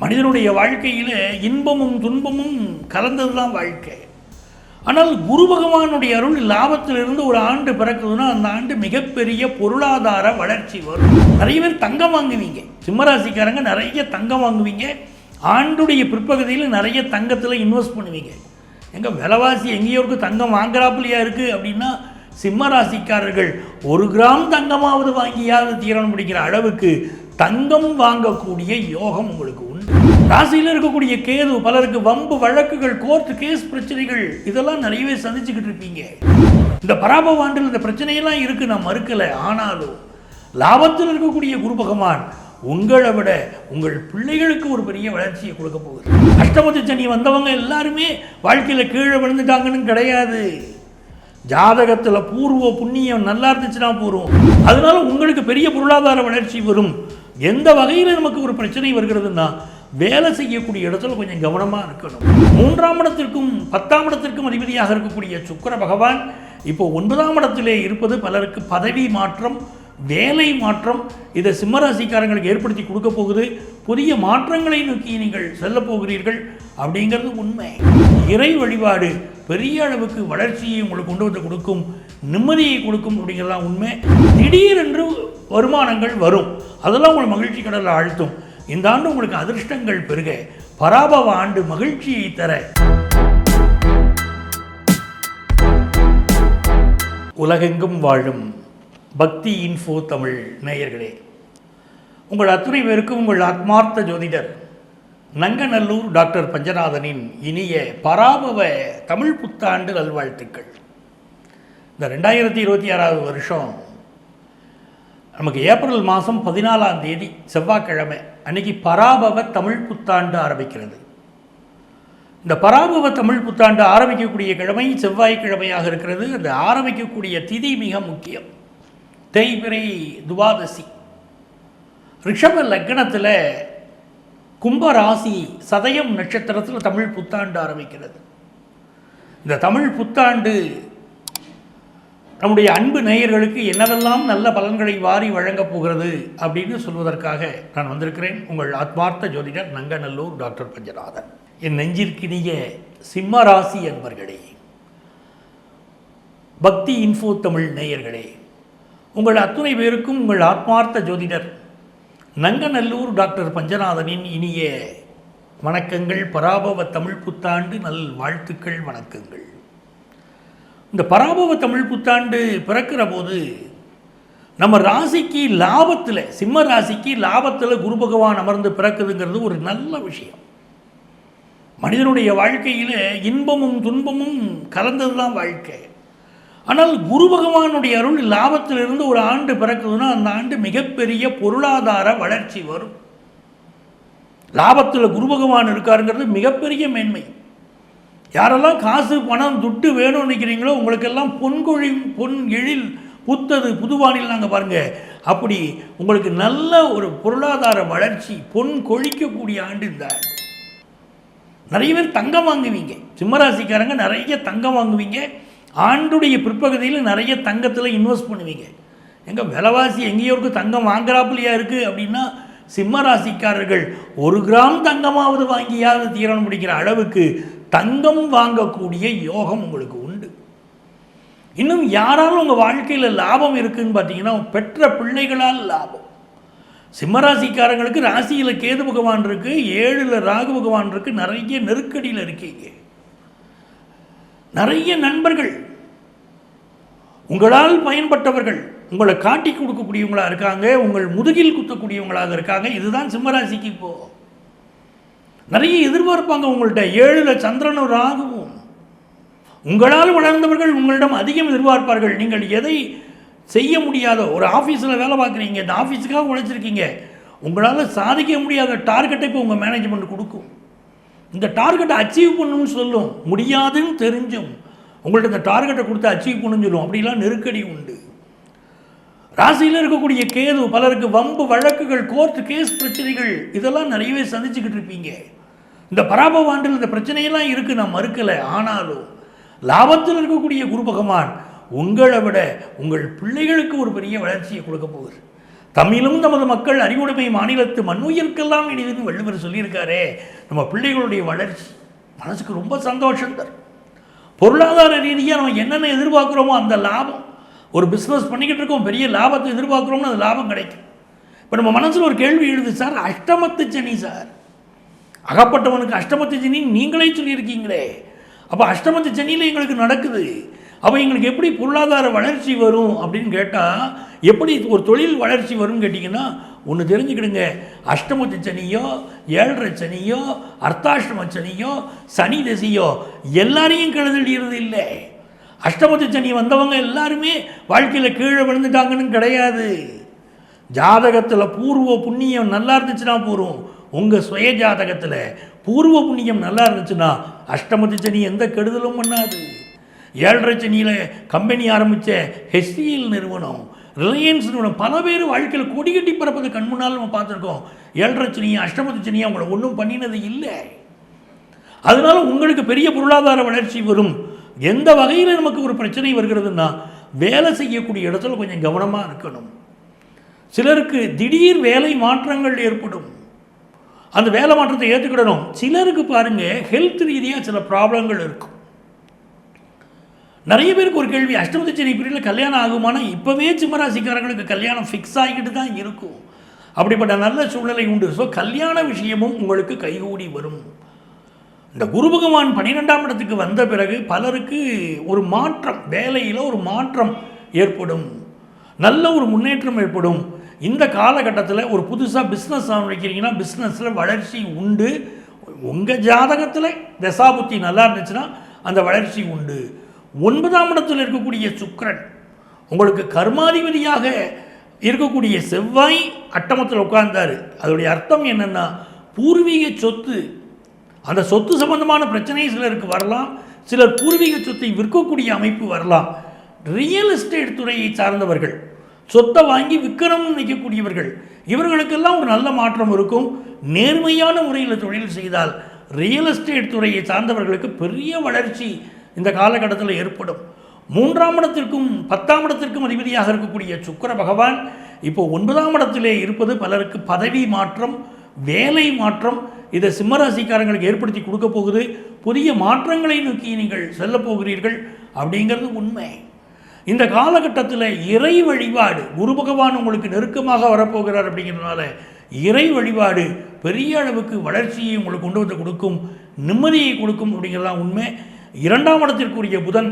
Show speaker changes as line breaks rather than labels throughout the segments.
மனிதனுடைய வாழ்க்கையில் இன்பமும் துன்பமும் கலந்தது தான் வாழ்க்கை. ஆனால் குரு பகவானுடைய அருள் லாபத்திலிருந்து ஒரு ஆண்டு பிறக்குதுன்னா அந்த ஆண்டு மிகப்பெரிய பொருளாதார வளர்ச்சி வரும். நிறைய பேர் தங்கம் வாங்குவீங்க, சிம்மராசிக்காரங்க நிறைய தங்கம் வாங்குவீங்க. ஆண்டுடைய பிற்பகுதியில் நிறைய தங்கத்தில் இன்வெஸ்ட் பண்ணுவீங்க. எங்கள் விலைவாசி எங்கேயோருக்கு தங்கம் வாங்குறாப்புலையா இருக்குது அப்படின்னா சிம்மராசிக்காரர்கள் 1 கிராம் தங்கமாவது வாங்கியாவது தீரணும் பிடிக்கிற அளவுக்கு தங்கம் வாங்கக்கூடிய யோகம் உங்களுக்கு உண்டு. ராசியில் இருக்கக்கூடிய கேது பலருக்கு வம்பு வழக்குகள், கோர்ட்டு கேஸ் பிரச்சனைகள் இதெல்லாம் நிறையவே சந்திச்சுக்கிட்டு இருப்பீங்க. இந்த பராபவ ஆண்டில் இந்த பிரச்சனையெல்லாம் இருக்குது, நான் மறுக்கலை. ஆனாலும் லாபத்தில் இருக்கக்கூடிய குரு பகவான் உங்களை விட உங்கள் பிள்ளைகளுக்கு ஒரு பெரிய வளர்ச்சியை கொடுக்க போகுது. அஷ்டமத்து சனி வந்தவங்க எல்லாருமே வாழ்க்கையில் கீழே விழுந்துட்டாங்கன்னு கிடையாது. ஜாதகத்தில் பூர்வ புண்ணியம் நல்லா இருந்துச்சுன்னா போகிறோம். அதனால உங்களுக்கு பெரிய பொருளாதார வளர்ச்சி வரும். எந்த வகையில் நமக்கு ஒரு பிரச்சனை வருகிறதுனா வேலை செய்யக்கூடிய இடத்துல கொஞ்சம் கவனமாக இருக்கணும். 3ஆம் இடத்திற்கும் 10ஆம் இடத்திற்கும் அதிபதியாக இருக்கக்கூடிய சுக்கிர பகவான் இப்போ 9ஆம் இடத்திலே இருப்பது பலருக்கு பதவி மாற்றம், வேலை மாற்றம் இதை சிம்மராசிக்காரங்களுக்கு ஏற்படுத்தி கொடுக்க போகுது. புதிய மாற்றங்களை நோக்கி நீங்கள் செல்ல போகிறீர்கள் அப்படிங்கிறது உண்மை. இறை வழிபாடு பெரிய அளவுக்கு வளர்ச்சியை உங்களுக்கு கொண்டு வந்து கொடுக்கும், நிம்மதியை கொடுக்கும் அப்படிங்கிறதான் உண்மை. திடீரென்று வருமானங்கள் வரும், அதெல்லாம் உங்களை மகிழ்ச்சி கடலில் ஆழ்த்தும். இந்த ஆண்டு உங்களுக்கு அதிர்ஷ்டங்கள் பெருக, பராபவ ஆண்டு மகிழ்ச்சியை தர. உலகெங்கும் வாழும் பக்தி இன்ஃபோ தமிழ் நேயர்களே, உங்கள் அத்துணை பேருக்கும் உங்கள் ஆத்மார்த்த ஜோதிடர் நங்கநல்லூர் டாக்டர் பஞ்சநாதனின் இனிய பராபவ தமிழ் புத்தாண்டு நல்வாழ்த்துக்கள். இந்த 2026 வருஷம் நமக்கு ஏப்ரல் மாதம் 14ஆம் தேதி செவ்வாய்க்கிழமை அன்னைக்கு பராபவ தமிழ் புத்தாண்டு ஆரம்பிக்கிறது. இந்த பராபவ தமிழ் புத்தாண்டு ஆரம்பிக்கக்கூடிய கிழமை செவ்வாய்க்கிழமையாக இருக்கிறது. அந்த ஆரம்பிக்கக்கூடிய திதி மிக முக்கியம். தேய்பிறை துவாதசி. ரிஷப லக்னத்தில் கும்பராசி சதயம் நட்சத்திரத்தில் தமிழ் புத்தாண்டு ஆரம்பிக்கிறது. இந்த தமிழ் புத்தாண்டு நம்முடைய அன்பு நேயர்களுக்கு என்னவெல்லாம் நல்ல பலன்களை வாரி வழங்கப் போகிறது அப்படின்னு சொல்வதற்காக நான் வந்திருக்கிறேன். உங்கள் ஆத்மார்த்த ஜோதிடர் நங்கநல்லூர் டாக்டர் பஞ்சநாதன். என் நெஞ்சிற்கினிய சிம்மராசி அன்பர்களே, பக்தி இன்ஃபோ தமிழ் நேயர்களே, உங்கள் அத்துணை பேருக்கும் உங்கள் ஆத்மார்த்த ஜோதிடர் நங்கநல்லூர் டாக்டர் பஞ்சநாதனின் இனிய வணக்கங்கள். பராபவ தமிழ் புத்தாண்டு நல் வாழ்த்துக்கள், வணக்கங்கள். இந்த பராபவ தமிழ் புத்தாண்டு பிறக்கிற போது நம்ம ராசிக்கு லாபத்தில், சிம்ம ராசிக்கு லாபத்தில் குரு பகவான் அமர்ந்து பிறக்குதுங்கிறது ஒரு நல்ல விஷயம். மனிதனுடைய வாழ்க்கையில் இன்பமும் துன்பமும் கலந்தது தான் வாழ்க்கை. ஆனால் குரு பகவானுடைய அருள் லாபத்திலிருந்து ஒரு ஆண்டு பிறக்குதுன்னா அந்த ஆண்டு மிகப்பெரிய பொருளாதார வளர்ச்சி வரும். லாபத்தில் குரு பகவான் இருக்காருங்கிறது மிகப்பெரிய மேன்மை. யாரெல்லாம் காசு பணம் துட்டு வேணும்னு நினைக்கிறீங்களோ உங்களுக்கெல்லாம் பொன் எழில் புத்தது புதுவானில் நாங்கள் பாருங்கள். அப்படி உங்களுக்கு நல்ல ஒரு பொருளாதார வளர்ச்சி, பொன் கொழிக்கக்கூடிய ஆண்டு இந்த ஆண்டு. நிறைய பேர் தங்கம் வாங்குவீங்க, சிம்மராசிக்காரங்க நிறைய தங்கம் வாங்குவீங்க. ஆண்டுடைய பிற்பகுதியில் நிறைய தங்கத்தில் இன்வெஸ்ட் பண்ணுவீங்க. எங்கள் விலைவாசி எங்கேயோருக்கு தங்கம் வாங்குறாப்புலையா இருக்குது அப்படின்னா சிம்மராசிக்காரர்கள் 1 கிராம் தங்கமாவது வாங்கியாவது தீரணும் பிடிக்கிற அளவுக்கு தங்கம் வாங்கக்கூடிய யோகம் உங்களுக்கு உண்டு. இன்னும் யாராலும் உங்கள் வாழ்க்கையில் லாபம் இருக்குதுன்னு பார்த்தீங்கன்னா பெற்ற பிள்ளைகளால் லாபம். சிம்மராசிக்காரங்களுக்கு ராசியில் கேது பகவான் இருக்குது, 7ல் ராகு பகவான் இருக்குது. நிறைய நெருக்கடியில் இருக்கீங்க. நிறைய நண்பர்கள், உங்களால் பயன்பட்டவர்கள் உங்களை காட்டி கொடுக்கக்கூடியவங்களாக இருக்காங்க, உங்கள் முதுகில் குத்தக்கூடியவங்களாக இருக்காங்க. இதுதான் சிம்மராசிக்கு இப்போது நிறைய எதிர்பார்ப்பாங்க உங்கள்கிட்ட. 7ல் சந்திரனும் ராகுவும். உங்களால் வளர்ந்தவர்கள் உங்களிடம் அதிகம் எதிர்பார்ப்பார்கள். நீங்கள் எதை செய்ய முடியாதோ, ஒரு ஆஃபீஸில் வேலை பார்க்குறீங்க, இந்த ஆஃபீஸுக்காக உழைச்சிருக்கீங்க, உங்களால் சாதிக்க முடியாத டார்கெட்டை இப்போ உங்கள் மேனேஜ்மெண்ட் கொடுக்கும். இந்த டார்கெட்டை அச்சீவ் பண்ணணும்னு சொல்லும், முடியாதுன்னு தெரிஞ்சும் உங்கள்ட்ட இந்த டார்கெட்டை கொடுத்து அச்சீவ் பண்ணணும்னு சொல்லும். அப்படிலாம் நெருக்கடி உண்டு. ராசியில் இருக்கக்கூடிய கேது பலருக்கு வம்பு வழக்குகள், கோர்ட்டு கேஸ் பிரச்சனைகள் இதெல்லாம் நிறையவே சந்திச்சுக்கிட்டு இருப்பீங்க. இந்த பராபவ ஆண்டில் இந்த பிரச்சனையெல்லாம் இருக்குது, நான் மறுக்கலை. ஆனாலும் லாபத்தில் இருக்கக்கூடிய குரு பகவான் உங்களை விட உங்கள் பிள்ளைகளுக்கு ஒரு பெரிய வளர்ச்சியை கொடுக்க போகுது. தமிழும் நமது மக்கள் அறிவுடைமை மாநிலத்து மண்ணுயிர்க்கெல்லாம் இனிதுன்னு வள்ளுவர் சொல்லியிருக்காரே. நம்ம பிள்ளைகளுடைய வளர்ச்சி மனசுக்கு ரொம்ப சந்தோஷம் தரும். பொருளாதார ரீதியாக நம்ம என்னென்ன எதிர்பார்க்குறோமோ அந்த லாபம், ஒரு பிஸ்னஸ் பண்ணிக்கிட்டு இருக்கோம், பெரிய லாபத்தை எதிர்பார்க்குறோம்னு அந்த லாபம் கிடைக்கும். இப்போ நம்ம மனசில் ஒரு கேள்வி எழுது, சார் அஷ்டமத்து சனி சார், அகப்பட்டவனுக்கு அஷ்டமத்து சனி நீங்களே சொல்லியிருக்கீங்களே, அப்போ அஷ்டமத்து சனியில் எங்களுக்கு நடக்குது, அப்போ எங்களுக்கு எப்படி பொருளாதார வளர்ச்சி வரும் அப்படின்னு கேட்டால், எப்படி ஒரு தொழில் வளர்ச்சி வரும்னு கேட்டிங்கன்னா ஒன்று தெரிஞ்சுக்கிடுங்க, அஷ்டமத்து சனியோ 7.5 சனியோ அர்த்தாஷ்டம சனியோ சனி தசையோ எல்லாரையும் கெடுதலிடுறது இல்லை. அஷ்டமத்து சனி வந்தவங்க எல்லாருமே வாழ்க்கையில் கீழே விழுந்துட்டாங்கன்னு கிடையாது. ஜாதகத்தில் பூர்வ புண்ணியம் நல்லா இருந்துச்சுன்னா போகும். உங்கள் சுய ஜாதகத்தில் பூர்வ புண்ணியம் நல்லா இருந்துச்சுன்னா அஷ்டமத்து சனி எந்த கெடுதலும் பண்ணாது. 7.5 சனியில் கம்பெனி ஆரம்பித்த HCL நிறுவனம், ரிலையன்ஸ் நிறுவனம், பல பேர் வாழ்க்கையில் கொடி கட்டி பறப்பது கண் முன்னால் நம்ம பார்த்துருக்கோம். 7.5 சனியை அஷ்டமத்து சனியை அவங்கள ஒன்றும் பண்ணினது இல்லை. அதனால உங்களுக்கு பெரிய பொருளாதார வளர்ச்சி வரும். எந்த வகையில் நமக்கு ஒரு பிரச்சனை வருகிறதுன்னா, வேலை செய்யக்கூடிய இடத்துல கொஞ்சம் கவனமாக இருக்கணும். சிலருக்கு திடீர் வேலை மாற்றங்கள் ஏற்படும், அந்த வேலை மாற்றத்தை ஏற்றுக்கிடணும். சிலருக்கு பாருங்கள் ஹெல்த் ரீதியாக சில ப்ராப்ளங்கள் இருக்கும். நிறைய பேருக்கு ஒரு கேள்வி, அஷ்டமத்து சனி பீரியடில் கல்யாணம் ஆகுமானா? இப்போவே சிம்மராசிக்காரங்களுக்கு கல்யாணம் ஃபிக்ஸ் ஆகிக்கிட்டு தான் இருக்கும். அப்படிப்பட்ட நல்ல சூழ்நிலை உண்டு. ஸோ கல்யாண விஷயமும் உங்களுக்கு கைகூடி வரும். இந்த குரு பகவான் 12ஆம் இடத்துக்கு வந்த பிறகு பலருக்கு ஒரு மாற்றம், வேலையில் ஒரு மாற்றம் ஏற்படும், நல்ல ஒரு முன்னேற்றம் ஏற்படும். இந்த காலகட்டத்தில் ஒரு புதுசாக பிஸ்னஸ் ஆரம்பிக்கிறீங்கன்னா பிஸ்னஸில் வளர்ச்சி உண்டு. உங்கள் ஜாதகத்தில் தசாபுத்தி நல்லா இருந்துச்சுன்னா அந்த வளர்ச்சி உண்டு. 9ஆம் இடத்தில் இருக்கக்கூடிய சுக்கிரன், உங்களுக்கு கர்மாதிபதியாக இருக்கக்கூடிய செவ்வாய் அட்டமத்தில் உட்கார்ந்தார். அதோடைய அர்த்தம் என்னென்னா, பூர்வீக சொத்து, அந்த சொத்து சம்பந்தமான பிரச்சனை சிலருக்கு வரலாம். சிலர் பூர்வீக சொத்தை விற்கக்கூடிய அமைப்பு வரலாம். ரியல் எஸ்டேட் துறையை சார்ந்தவர்கள், சொத்தை வாங்கி விற்கணும்னு நினைக்கக்கூடியவர்கள், இவர்களுக்கெல்லாம் ஒரு நல்ல மாற்றம் இருக்கும். நேர்மையான முறையில் தொழில் செய்தால் ரியல் எஸ்டேட் துறையை சார்ந்தவர்களுக்கு பெரிய வளர்ச்சி இந்த காலகட்டத்தில் ஏற்படும். 3ஆம் இடத்திற்கும் 10ஆம் இடத்திற்கும் அதிபதியாக இருக்கக்கூடிய சுக்கிர பகவான் இப்போ 9ஆம் இடத்திலே இருப்பது பலருக்கு பதவி மாற்றம், வேலை மாற்றம், இதை சிம்மராசிக்காரங்களுக்கு ஏற்படுத்தி கொடுக்க போகுது. புதிய மாற்றங்களை நோக்கி நீங்கள் செல்ல போகிறீர்கள் அப்படிங்கிறது உண்மை. இந்த காலகட்டத்தில் இறை வழிபாடு, குரு பகவான் உங்களுக்கு நெருக்கமாக வரப்போகிறார் அப்படிங்கிறதுனால இறை வழிபாடு பெரிய அளவுக்கு வளர்ச்சியை உங்களுக்கு கொண்டு வந்து கொடுக்கும், நிம்மதியை கொடுக்கும் அப்படிங்கிறதான் உண்மை. 2ஆம் இடத்திற்குரிய புதன்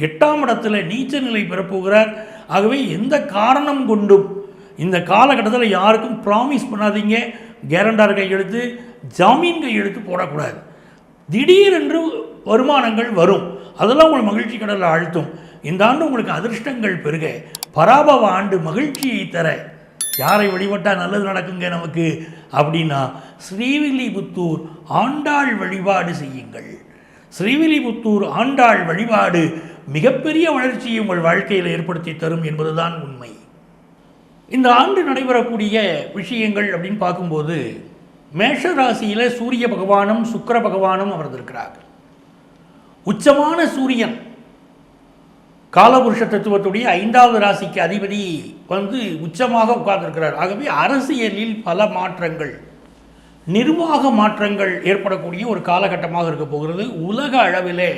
8ஆம் இடத்துல நீச்ச நிலை பெறப்போகிறார். ஆகவே எந்த காரணம் கொண்டும் இந்த காலகட்டத்தில் யாருக்கும் ப்ராமிஸ் பண்ணாதீங்க. கேரண்டார் கையெழுத்து, ஜாமீன் கையெழுத்து போடக்கூடாது. திடீரென்று வருமானங்கள் வரும், அதெல்லாம் உங்களை மகிழ்ச்சி கடலில் ஆழ்த்தும். இந்த ஆண்டு உங்களுக்கு அதிர்ஷ்டங்கள் பெருக, பராபவ ஆண்டு மகிழ்ச்சியை தர யாரை வழிபட்டால் நல்லது நடக்குங்க நமக்கு அப்படின்னா ஸ்ரீவில்லிபுத்தூர் ஆண்டாள் வழிபாடு செய்யுங்கள். ஸ்ரீவில்லிபுத்தூர் ஆண்டாள் வழிபாடு மிகப்பெரிய வளர்ச்சியை உங்கள் வாழ்க்கையில் ஏற்படுத்தி தரும் என்பதுதான் உண்மை. இந்த ஆண்டு நடைபெறக்கூடிய விஷயங்கள் அப்படின்னு பார்க்கும்போது, மேஷ ராசியில் சூரிய பகவானும் சுக்கிர பகவானும் அமர்ந்திருக்கிறார்கள். உச்சமான சூரியன் காலபுருஷ தத்துவத்துடைய 5வது ராசிக்கு அதிபதி உச்சமாக உட்கார்ந்திருக்கிறார். ஆகவே அரசியலில் பல மாற்றங்கள், நிர்வாக மாற்றங்கள் ஏற்படக்கூடிய ஒரு காலகட்டமாக இருக்க போகிறது. உலக அளவிலே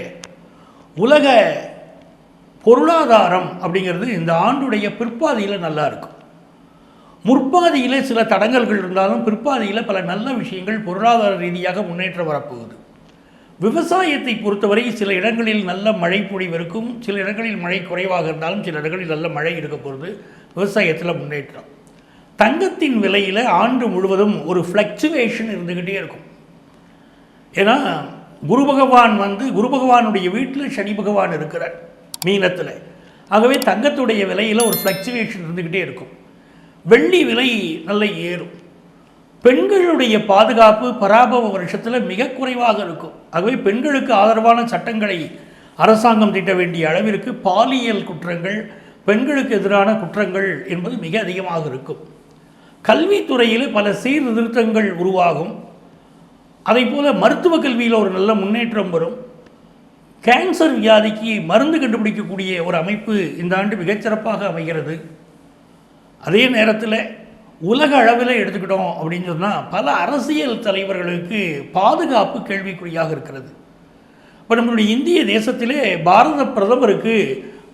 உலக பொருளாதாரம் அப்படிங்கிறது இந்த ஆண்டுடைய பிற்பாதியில் நல்லா இருக்கும். முற்பாதியில் சில தடங்கல்கள் இருந்தாலும் பிற்பாதியில் பல நல்ல விஷயங்கள் பொருளாதார ரீதியாக முன்னேற்றம் வரப்போகுது. விவசாயத்தை பொறுத்தவரை சில இடங்களில் நல்ல மழை பொழிவு இருக்கும், சில இடங்களில் மழை குறைவாக இருந்தாலும் சில இடங்களில் நல்ல மழை இருக்க போகிறது. விவசாயத்தில் முன்னேற்றம். தங்கத்தின் விலையில் ஆண்டு முழுவதும் ஒரு ஃப்ளக்சுவேஷன் இருந்துக்கிட்டே இருக்கும். ஏன்னா குரு பகவானுடைய வீட்டில் சனி பகவான் இருக்கிறார் மீனத்தில். ஆகவே தங்கத்துடைய விலையில் ஒரு ஃப்ளக்சுவேஷன் இருந்துக்கிட்டே இருக்கும். வெள்ளி விலை நல்ல ஏறும். பெண்களுடைய பாதுகாப்பு பராபவ வருஷத்தில் மிக குறைவாக இருக்கும். ஆகவே பெண்களுக்கு ஆதரவான சட்டங்களை அரசாங்கம் தீட்ட வேண்டிய அளவிற்கு பாலியல் குற்றங்கள், பெண்களுக்கு எதிரான குற்றங்கள் என்பது மிக அதிகமாக இருக்கும். கல்வித்துறையில் பல சீர்திருத்தங்கள் உருவாகும். அதை போல மருத்துவ கல்வியில் ஒரு நல்ல முன்னேற்றம் வரும். கேன்சர் வியாதிக்கு மருந்து கண்டுபிடிக்கக்கூடிய ஒரு அமைப்பு இந்த ஆண்டு மிகச்சிறப்பாக அமைகிறது. அதே நேரத்தில் உலக அளவில் எடுத்துக்கிட்டோம் அப்படின்னு சொன்னால் பல அரசியல் தலைவர்களுக்கு பாதுகாப்பு கேள்விக்குறியாக இருக்கிறது. இப்போ நம்மளுடைய இந்திய தேசத்திலே பாரத பிரதமருக்கு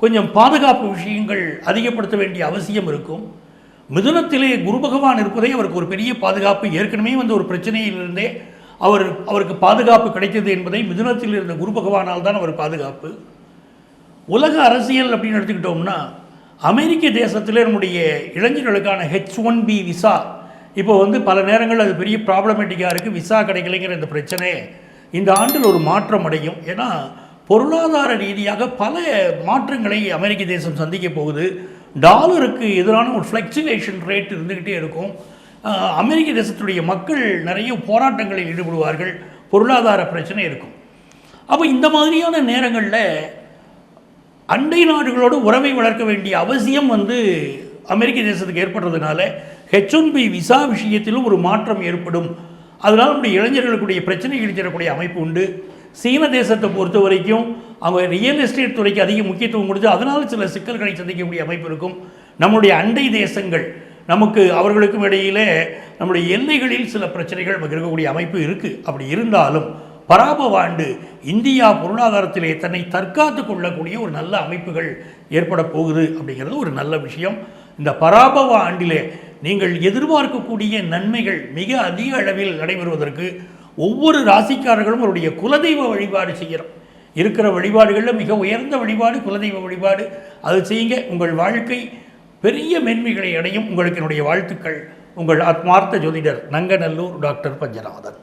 கொஞ்சம் பாதுகாப்பு விஷயங்கள் அதிகப்படுத்த வேண்டிய அவசியம் இருக்கும். மிதுனத்திலே குரு பகவான் இருப்பதே அவருக்கு ஒரு பெரிய பாதுகாப்பு. ஏற்கனவே ஒரு பிரச்சனையிலிருந்தே அவருக்கு பாதுகாப்பு கிடைத்தது என்பதை மிதுனத்தில் இருந்த குரு பகவானால் தான் அவர் பாதுகாப்பு. உலக அரசியல் அப்படின்னு எடுத்துக்கிட்டோம்னா அமெரிக்க தேசத்தில் நம்முடைய இளைஞர்களுக்கான H1B விசா இப்போ பல நேரங்கள் அது பெரிய ப்ராப்ளமேட்டிக்காக இருக்குது. விசா கிடைக்கலைங்கிற இந்த பிரச்சனை இந்த ஆண்டில் ஒரு மாற்றம் அடையும். ஏன்னா பொருளாதார ரீதியாக பல மாற்றங்களை அமெரிக்க தேசம் சந்திக்க போகுது. டாலருக்கு எதிரான ஒரு ஃப்ளக்சுவேஷன் ரேட் இருந்துக்கிட்டே இருக்கும். அமெரிக்க தேசத்துடைய மக்கள் நிறைய போராட்டங்களில் ஈடுபடுவார்கள். பொருளாதார பிரச்சனை இருக்கும். அப்போ இந்த மாதிரியான நேரங்களில் அண்டை நாடுகளோடு உறவை வளர்க்க வேண்டிய அவசியம் அமெரிக்க தேசத்துக்கு ஏற்படுறதுனால H1B விசா விஷயத்திலும் ஒரு மாற்றம் ஏற்படும். அதனால் நம்முடைய இளைஞர்களுக்குடைய பிரச்சனைகள் தரக்கூடிய அமைப்பு உண்டு. சீன தேசத்தை பொறுத்த வரைக்கும் அவங்க ரியல் எஸ்டேட் துறைக்கு அதிக முக்கியத்துவம் கொடுத்து அதனால் சில சிக்கல்களை சந்திக்கக்கூடிய அமைப்பு இருக்கும். நம்முடைய அண்டை தேசங்கள் நமக்கு அவர்களுக்கும் இடையிலே நம்முடைய எல்லைகளில் சில பிரச்சனைகள் இருக்கக்கூடிய அமைப்பு இருக்குது. அப்படி இருந்தாலும் பராபவ ஆண்டு இந்தியா பொருளாதாரத்திலே தன்னை தற்காத்து கொள்ளக்கூடிய ஒரு நல்ல அமைப்புகள் ஏற்பட போகுது அப்படிங்கிறது ஒரு நல்ல விஷயம். இந்த பராபவ ஆண்டிலே நீங்கள் எதிர்பார்க்கக்கூடிய நன்மைகள் மிக அதிக அளவில் நடைபெறுவதற்கு ஒவ்வொரு ராசிக்காரர்களும் அவருடைய குலதெய்வ வழிபாடு செய்கிறோம். இருக்கிற வழிபாடுகளில் மிக உயர்ந்த வழிபாடு குலதெய்வ வழிபாடு. அது செய்யுங்க, உங்கள் வாழ்க்கை பெரிய மேன்மைகளை அடையும். உங்களுக்கு என்னுடைய வாழ்த்துக்கள். உங்கள் ஆத்மார்த்த ஜோதிடர் நங்கநல்லூர் டாக்டர் பஞ்சநாதன்.